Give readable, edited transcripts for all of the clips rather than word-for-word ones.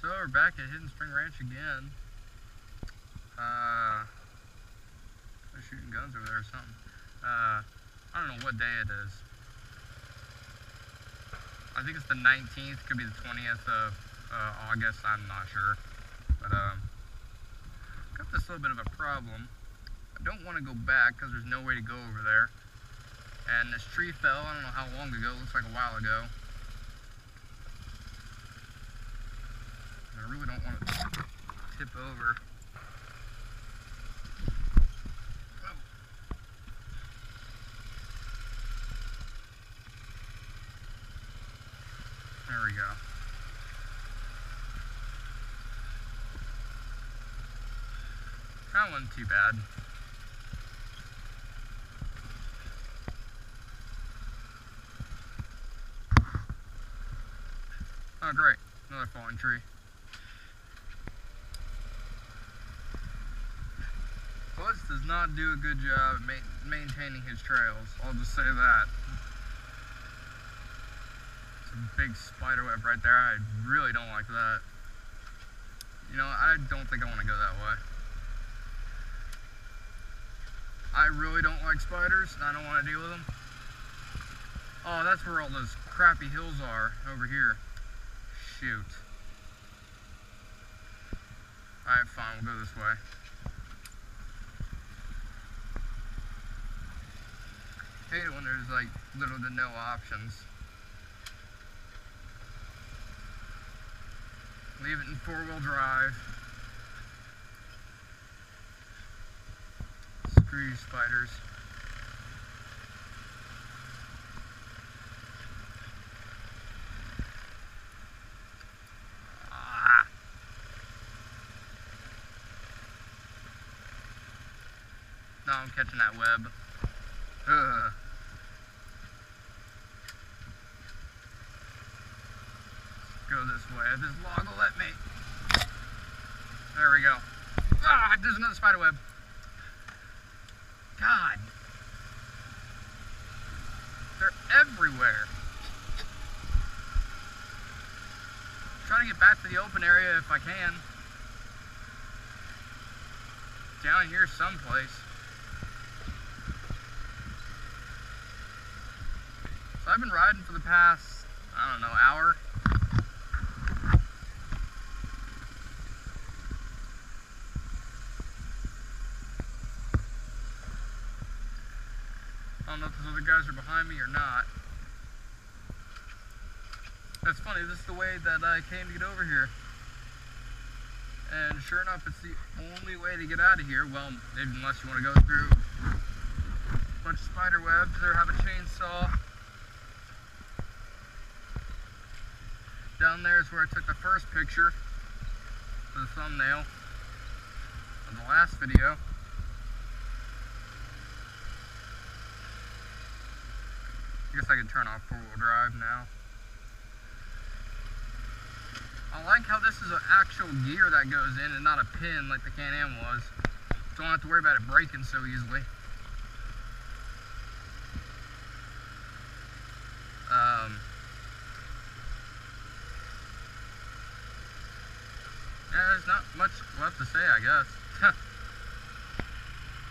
So we're back at Hidden Spring Ranch again. They're shooting guns over there or something. I don't know what day it is. I think it's the 19th, could be the 20th of August, I'm not sure. But got this little bit of a problem. I don't want to go back because there's no way to go over there. And this tree fell, I don't know how long ago, it looks like a while ago. I really don't want to tip over. Oh. There we go. That wasn't too bad. Oh great, another falling tree. Plus does not do a good job at maintaining his trails, I'll just say that. It's a big spider web right there, I really don't like that. You know, I don't think I want to go that way. I really don't like spiders, and I don't want to deal with them. Oh, that's where all those crappy hills are, over here. Shoot. Alright, fine, we'll go this way. Hate it when there's like little to no options. Leave it in 4-wheel drive. Screw you, spiders. No, I'm catching that web. Ugh. Let's go this way. If this log will let me. There we go. Ah, there's another spider web. God. They're everywhere. Trying to get back to the open area if I can. Down here someplace. So I've been riding for the past, I don't know, hour. I don't know if those other guys are behind me or not. That's funny, this is the way that I came to get over here. And sure enough, it's the only way to get out of here. Well, maybe unless you want to go through a bunch of spider webs or have a chainsaw. Down there is where I took the first picture for the thumbnail of the last video. I guess I can turn off 4-wheel drive now. I like how this is an actual gear that goes in and not a pin like the Can-Am was. Don't have to worry about it breaking so easily. Yeah, there's not much left to say, I guess.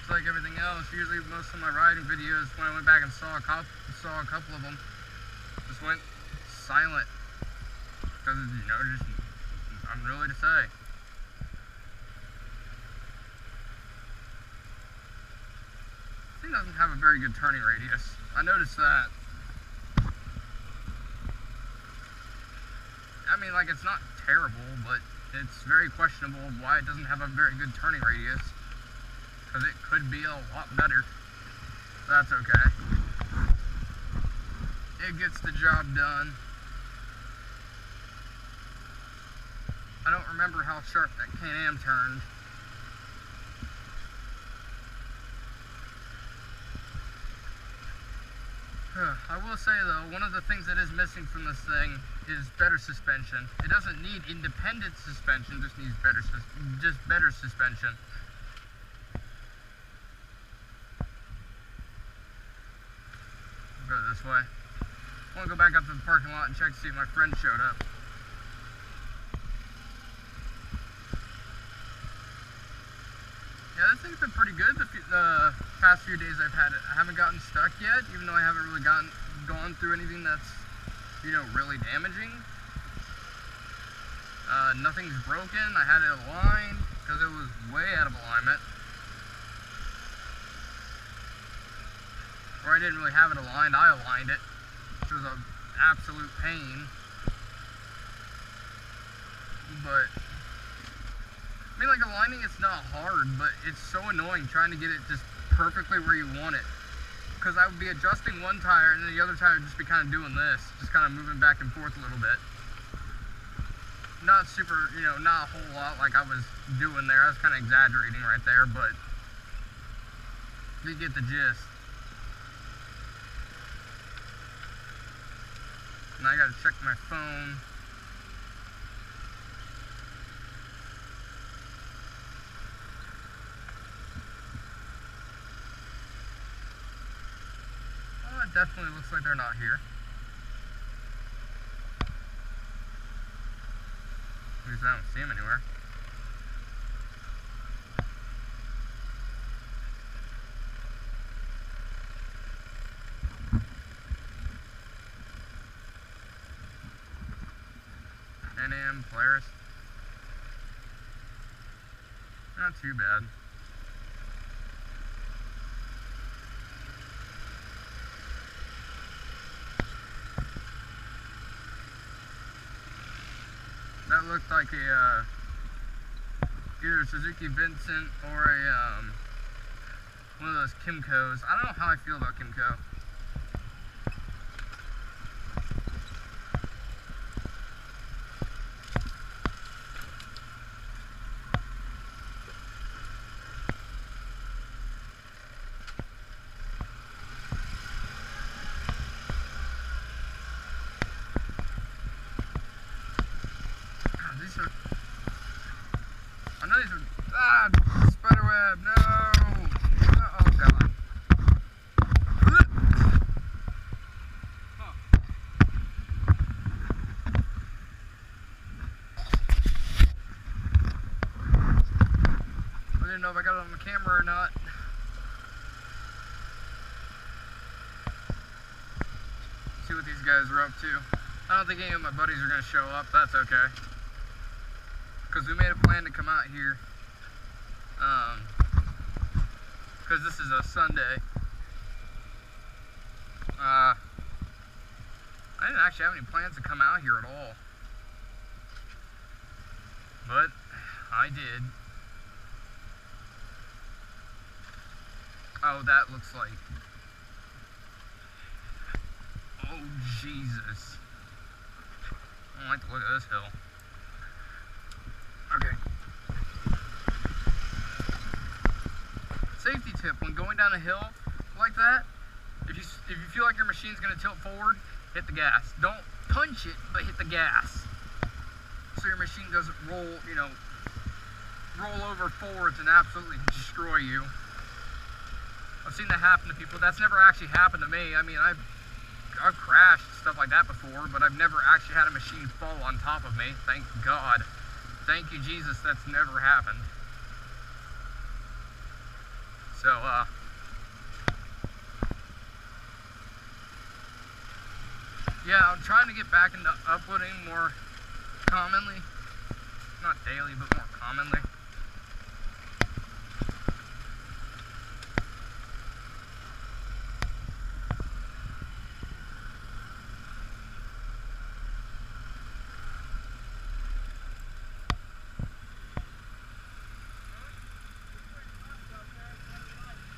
It's like everything else. Usually most of my riding videos, when I went back and saw a couple of them, just went silent. Because, you know, just nothing really to say. This thing doesn't have a very good turning radius. I noticed that. I mean, like, it's not terrible, but it's very questionable why it doesn't have a very good turning radius. Because it could be a lot better. That's okay. It gets the job done. I don't remember how sharp that Can-Am turned. I will say though, one of the things that is missing from this thing is better suspension. It doesn't need independent suspension, just needs better suspension. I'll go this way. I want to go back up to the parking lot and check to see if my friend showed up. Yeah, this thing's been pretty good the past few days I've had it. I haven't gotten stuck yet, even though I haven't really gone through anything that's, you know, really damaging. Nothing's broken. I had it aligned because it was way out of alignment. Or I didn't really have it aligned, I aligned it, which was an absolute pain. But, I mean, like, aligning it's not hard, but it's so annoying trying to get it just perfectly where you want it. Because I would be adjusting one tire and then the other tire would just be kind of doing this, just kind of moving back and forth a little bit. Not super, you know, not a whole lot like I was doing there. I was kind of exaggerating right there, but you get the gist. Now I gotta check my phone. Well, it definitely looks like they're not here. At least I don't see them anywhere. Pan-Am, Polaris. Not too bad. That looked like a either a Suzuki Vincent or a one of those Kimcos. I don't know how I feel about Kimco. I know these are, spiderweb, no! Oh god. I didn't know if I got it on the camera or not. See what these guys are up to. I don't think any of my buddies are going to show up, that's okay. Because we made a plan to come out here. Because this is a Sunday. I didn't actually have any plans to come out here at all. But I did. Oh, that looks like... Oh, Jesus. I don't like the look of this hill. Okay. Safety tip, when going down a hill like that, if you feel like your machine's going to tilt forward, hit the gas. Don't punch it, but hit the gas. So your machine doesn't roll, you know, roll over forwards and absolutely destroy you. I've seen that happen to people. That's never actually happened to me. I mean, I've crashed stuff like that before, but I've never actually had a machine fall on top of me. Thank God. Thank you, Jesus, that's never happened. So, yeah, I'm trying to get back into uploading more commonly. Not daily, but more commonly.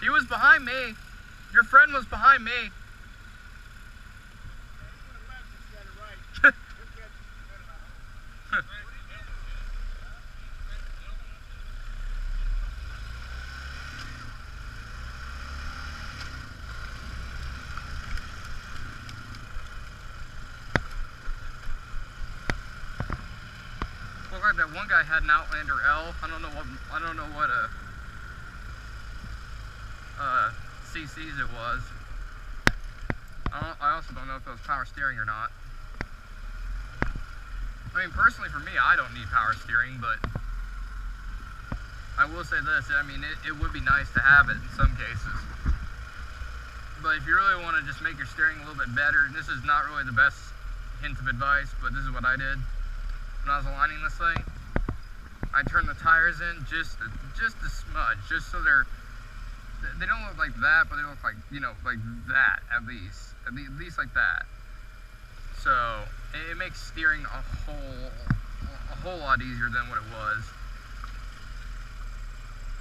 He was behind me. Your friend was behind me. Looked like that one guy had an Outlander L. I don't know what CCs it was. I also don't know if it was power steering or not. I mean, personally for me, I don't need power steering, but I will say this, I mean, it would be nice to have it in some cases. But if you really want to just make your steering a little bit better, and this is not really the best hint of advice, but this is what I did when I was aligning this thing. I turned the tires in just a smudge, just so they don't look like that, but they look like, you know, like that at least like that. So it makes steering a whole lot easier than what it was.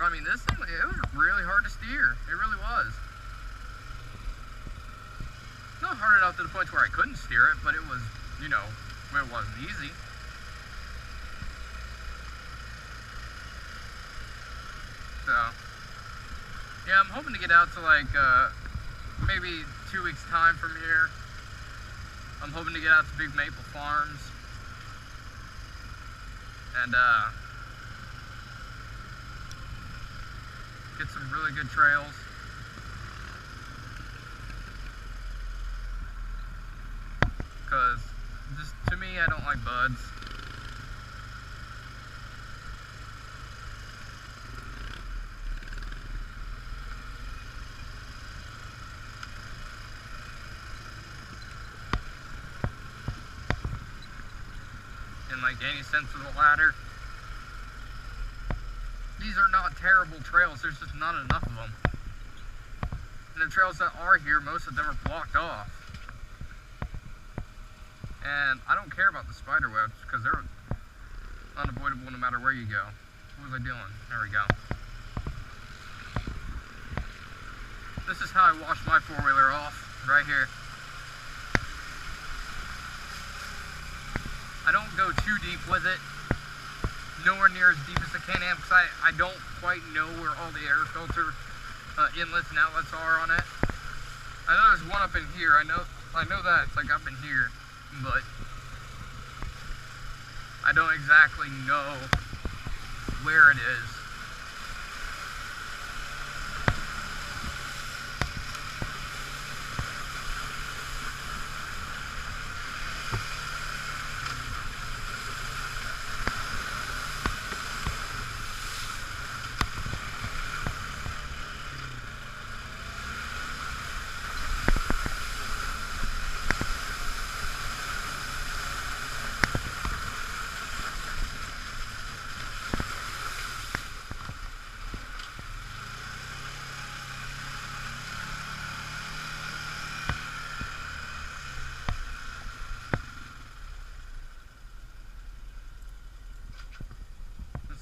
I mean, this thing, it was really hard to steer. It really was. Not hard enough to the point where I couldn't steer it, but it was, you know, where it wasn't easy. So, yeah, I'm hoping to get out to like maybe 2 weeks time from here. I'm hoping to get out to Big Maple Farms and get some really good trails. Because just to me, I don't like buds. In like any sense of the ladder. These are not terrible trails, there's just not enough of them. And the trails that are here, most of them are blocked off. And I don't care about the spider webs because they're unavoidable no matter where you go. What was I doing? There we go. This is how I wash my four-wheeler off, right here. I don't go too deep with it. Nowhere near as deep as the Can-Am because I don't quite know where all the air filter inlets and outlets are on it. I know there's one up in here. I know that it's like up in here, but I don't exactly know where it is.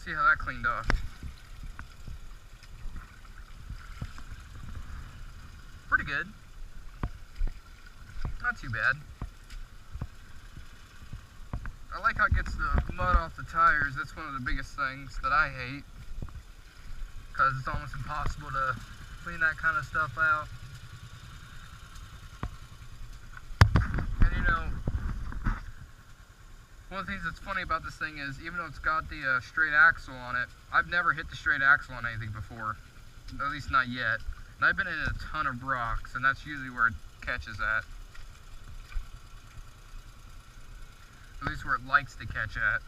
See how that cleaned off. Pretty good. Not too bad. I like how it gets the mud off the tires. That's one of the biggest things that I hate. Because it's almost impossible to clean that kind of stuff out. And you know, one of the things that's funny about this thing is, even though it's got the straight axle on it, I've never hit the straight axle on anything before. At least not yet. And I've been in a ton of rocks, and that's usually where it catches at. At least where it likes to catch at.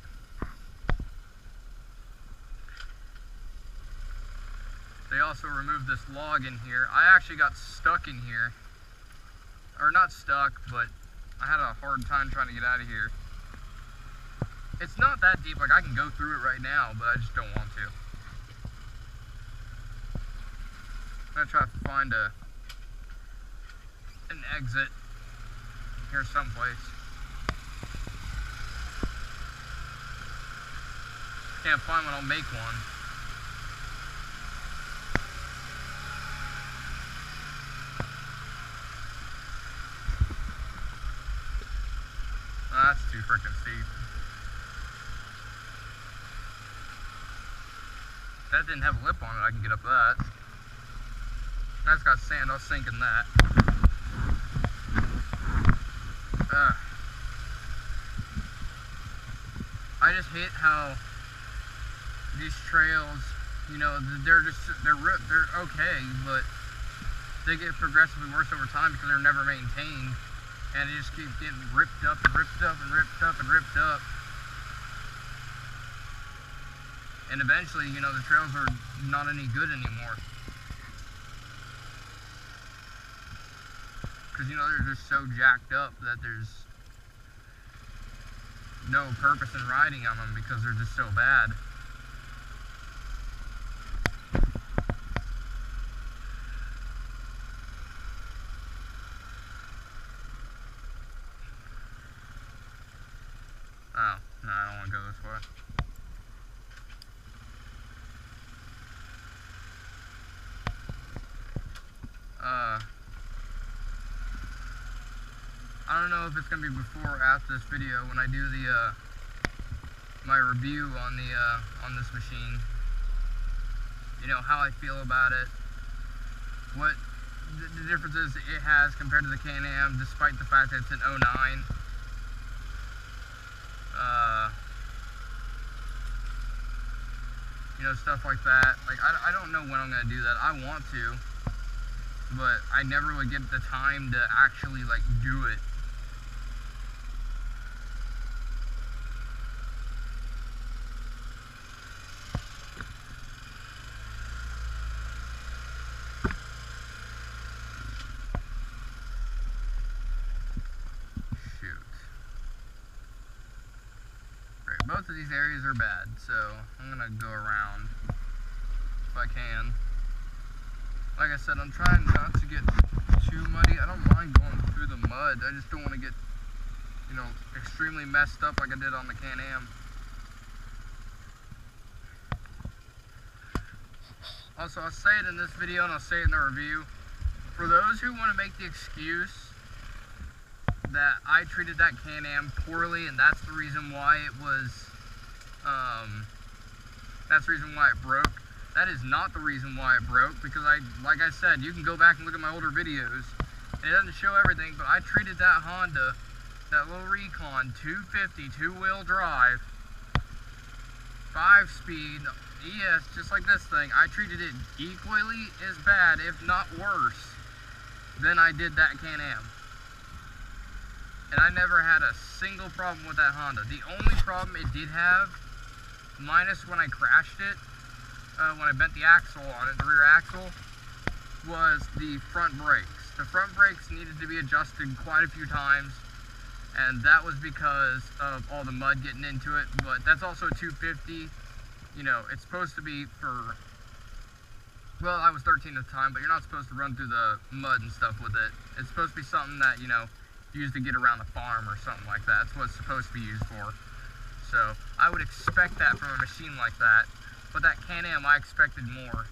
They also removed this log in here. I actually got stuck in here. Or not stuck, but I had a hard time trying to get out of here. It's not that deep, like I can go through it right now, but I just don't want to. I'm gonna try to find an exit here someplace. Can't find one, I'll make one. Oh, that's too freaking steep. That didn't have a lip on it, I can get up that. That's got sand, I'll sink in that. I just hate how these trails, you know, they're okay, but they get progressively worse over time because they're never maintained. And they just keep getting ripped up and ripped up and ripped up and ripped up. And eventually, you know, the trails are not any good anymore. Because, you know, they're just so jacked up that there's no purpose in riding on them because they're just so bad. Oh, no, I don't want to go this way. I don't know if it's gonna be before or after this video when I do the my review on the on this machine. You know, how I feel about it, what the differences it has compared to the Can-Am, despite the fact that it's an 09. You know, stuff like that. Like, I don't know when I'm gonna do that. I want to, but I never really get the time to actually, like, do it. Both of these areas are bad, so I'm gonna go around if I can. Like I said, I'm trying not to get too muddy. I don't mind going through the mud. I just don't want to get, you know, extremely messed up like I did on the Can-Am. Also, I'll say it in this video and I'll say it in the review. For those who want to make the excuse that I treated that Can-Am poorly and that's the reason why it was, that's the reason why it broke. That is not the reason why it broke, because like I said, you can go back and look at my older videos. It doesn't show everything, but I treated that Honda, that little Recon 250 two-wheel drive, 5-speed, ES, just like this thing, I treated it equally as bad, if not worse, than I did that Can-Am. And I never had a single problem with that Honda. The only problem it did have, minus when I crashed it, when I bent the axle on it, the rear axle, was the front brakes. The front brakes needed to be adjusted quite a few times, and that was because of all the mud getting into it. But that's also a 250. You know, it's supposed to be for, well, I was 13 at the time, but you're not supposed to run through the mud and stuff with it. It's supposed to be something that, you know, used to get around the farm or something like that. That's what it's supposed to be used for. So I would expect that from a machine like that. But that Can-Am, I expected more,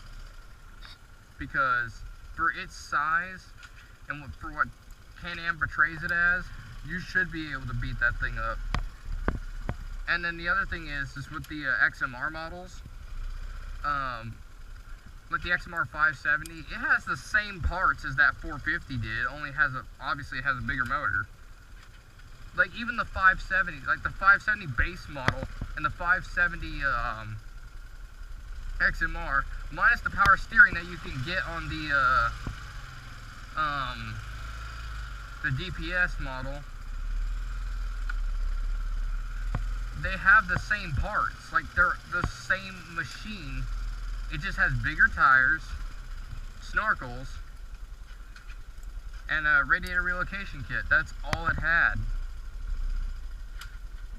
because for its size and for what Can-Am portrays it as, you should be able to beat that thing up. And then the other thing is with the XMR models, like the XMR 570, it has the same parts as that 450 did, only has obviously it has a bigger motor. Like even the 570, like the 570 base model and the 570 XMR, minus the power steering that you can get on the DPS model, they have the same parts. Like they're the same machine. It just has bigger tires, snorkels, and a radiator relocation kit. That's all it had.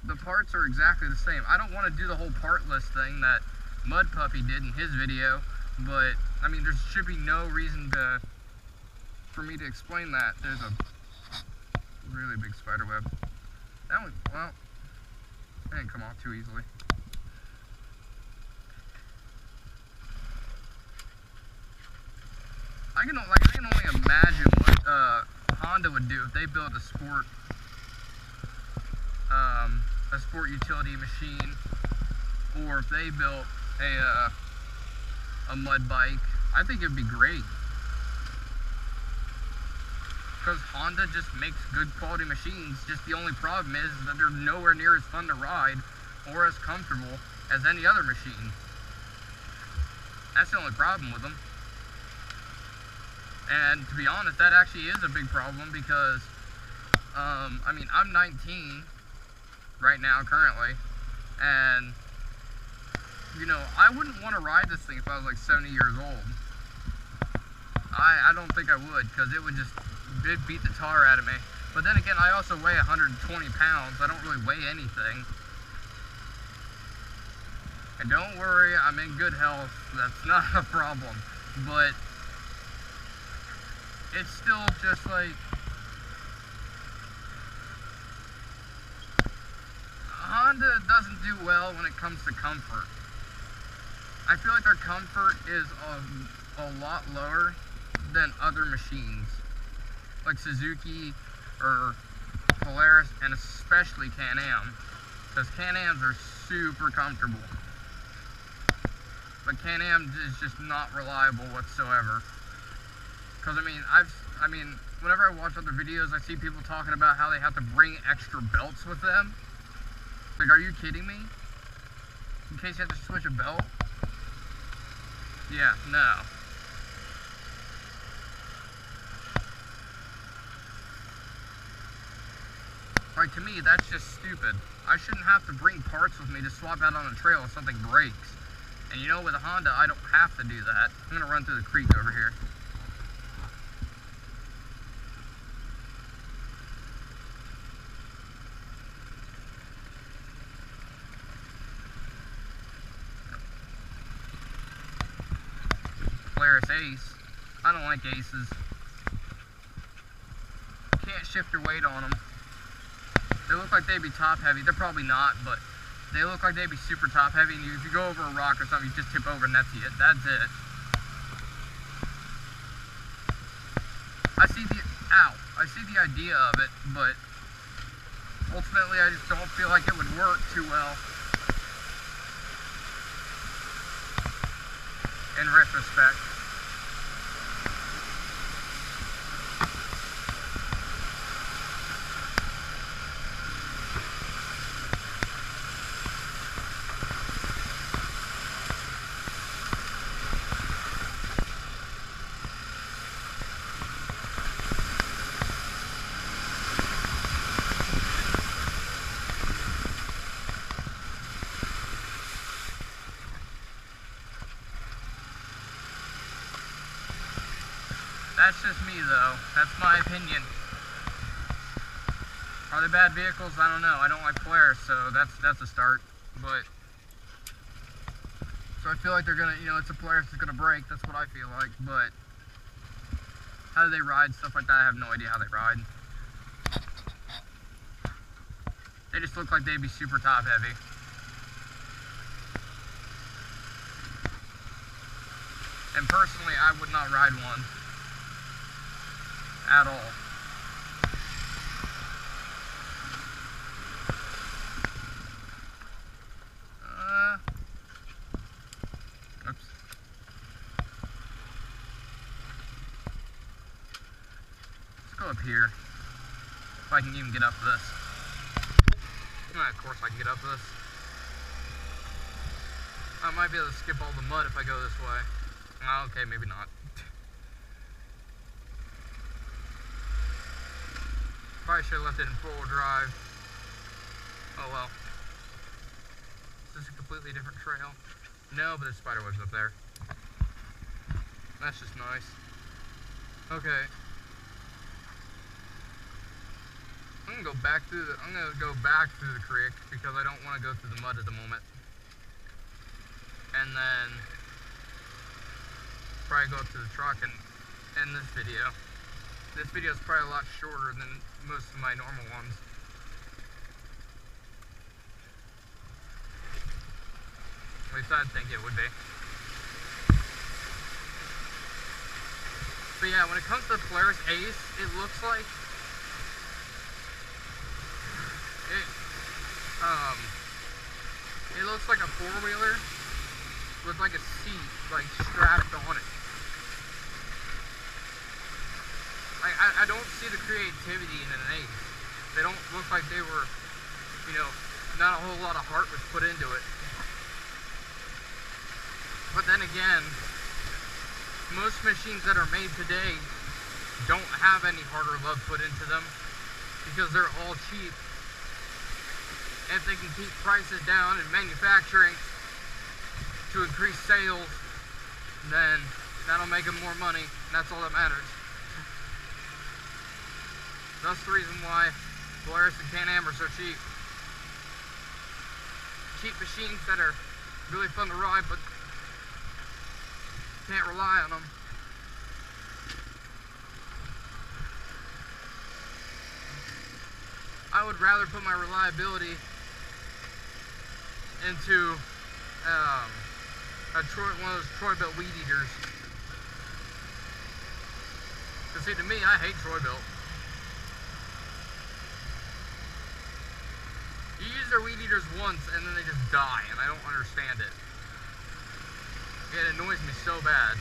The parts are exactly the same. I don't want to do the whole part list thing that Mud Puppy did in his video, but I mean, there should be no reason for me to explain that. There's a really big spider web. That one, well, it didn't come off too easily. I can only imagine what Honda would do if they built a sport utility machine, or if they built a mud bike. I think it'd be great, because Honda just makes good quality machines. Just the only problem is that they're nowhere near as fun to ride or as comfortable as any other machine. That's the only problem with them. And to be honest, that actually is a big problem, because I mean, I'm 19 right now currently, and you know, I wouldn't want to ride this thing if I was like 70 years old. I don't think I would, because it would just beat the tar out of me. But then again, I also weigh 120 pounds. I don't really weigh anything. And don't worry, I'm in good health. That's not a problem. But it's still just like, Honda doesn't do well when it comes to comfort. I feel like their comfort is a lot lower than other machines, like Suzuki or Polaris, and especially Can-Am, because Can-Ams are super comfortable. But Can-Am is just not reliable whatsoever. Because I mean, whenever I watch other videos, I see people talking about how they have to bring extra belts with them. Like, are you kidding me? In case you have to switch a belt? Yeah, no. Like, to me, that's just stupid. I shouldn't have to bring parts with me to swap out on the trail if something breaks. And you know, with a Honda, I don't have to do that. I'm gonna run through the creek over here. Polaris Ace. I don't like Aces. You can't shift your weight on them. They look like they'd be top heavy. They're probably not, but they look like they'd be super top heavy. And if you go over a rock or something, you just tip over and that's it. That's it. I see the idea of it, but ultimately I just don't feel like it would work too well in retrospect. That's just me though. That's my opinion. Are they bad vehicles? I don't know. I don't like Polaris, so that's a start. But so I feel like they're gonna, you know, it's a Polaris that's gonna break. That's what I feel like. But how do they ride? Stuff like that. I have no idea how they ride. They just look like they'd be super top heavy. And personally, I would not ride one at all. Oops. Let's go up here. If I can even get up this. Of course I can get up this. I might be able to skip all the mud if I go this way. Oh, okay, maybe not. Probably should have left it in four-wheel drive. Oh well. Is this a completely different trail? No, but there's spider webs up there. That's just nice. Okay. I'm gonna go back through the creek because I don't want to go through the mud at the moment. And then probably go up to the truck and end this video. This video is probably a lot shorter than most of my normal ones. At least I'd think it would be. But yeah, when it comes to the Polaris Ace, it looks like it looks like a four-wheeler with like a seat like strapped on it. I don't see the creativity in an Ace. They don't look like they were, you know, not a whole lot of heart was put into it. But then again, most machines that are made today don't have any heart or love put into them because they're all cheap. If they can keep prices down in manufacturing, to increase sales, then that'll make them more money, and that's all that matters. That's the reason why Polaris and Can-Am are so cheap. Cheap machines that are really fun to ride, but can't rely on them. I would rather put my reliability into one of those Troy-Bilt weed eaters. Because see, to me, I hate Troy-Bilt. You use their weed eaters once and then they just die, and I don't understand it. It annoys me so bad.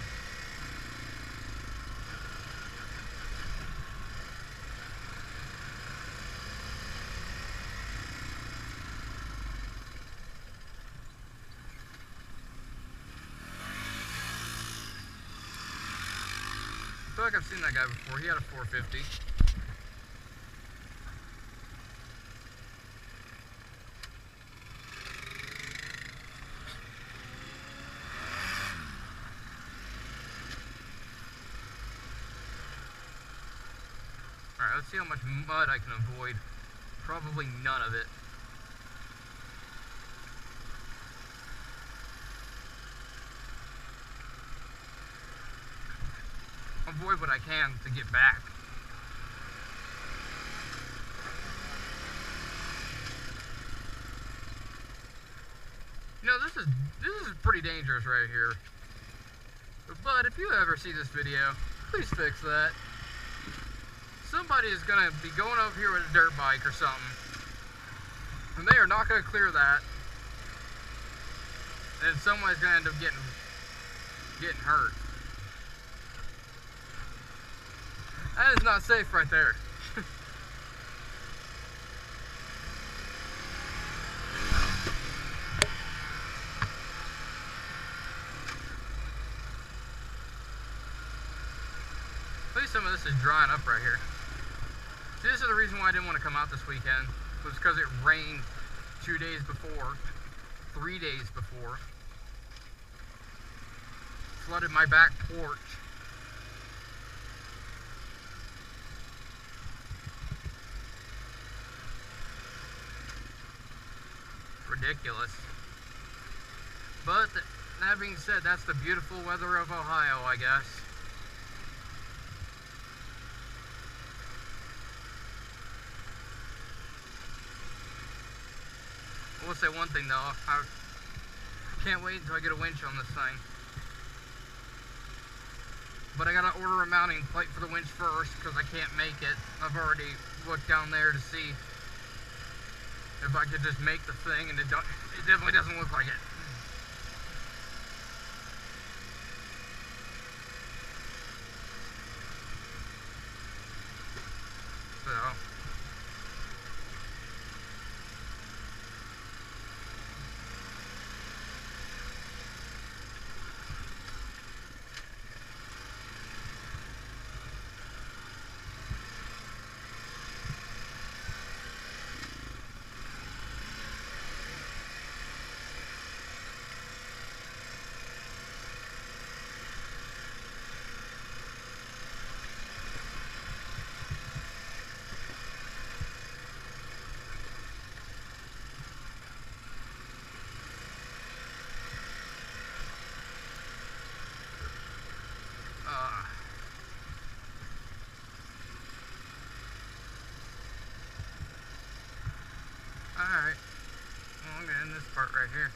I feel like I've seen that guy before. He had a 450. Alright, let's see how much mud I can avoid. Probably none of it. Avoid what I can to get back. You know, this is pretty dangerous right here. But if you ever see this video, please fix that. Somebody is gonna be going over here with a dirt bike or something, and they are not gonna clear that, and somebody's gonna end up getting hurt. That is not safe right there. At least some of this is drying up right here. See, this is the reason why I didn't want to come out this weekend. Was because it rained 2 days before, 3 days before. Flooded my back porch. Ridiculous. But that being said, that's the beautiful weather of Ohio, I guess. I will say one thing though, I can't wait until I get a winch on this thing. But I gotta order a mounting plate for the winch first because I can't make it. I've already looked down there to see if I could just make the thing, and it definitely doesn't look like it. So alright, well, I'm gonna end this part right here.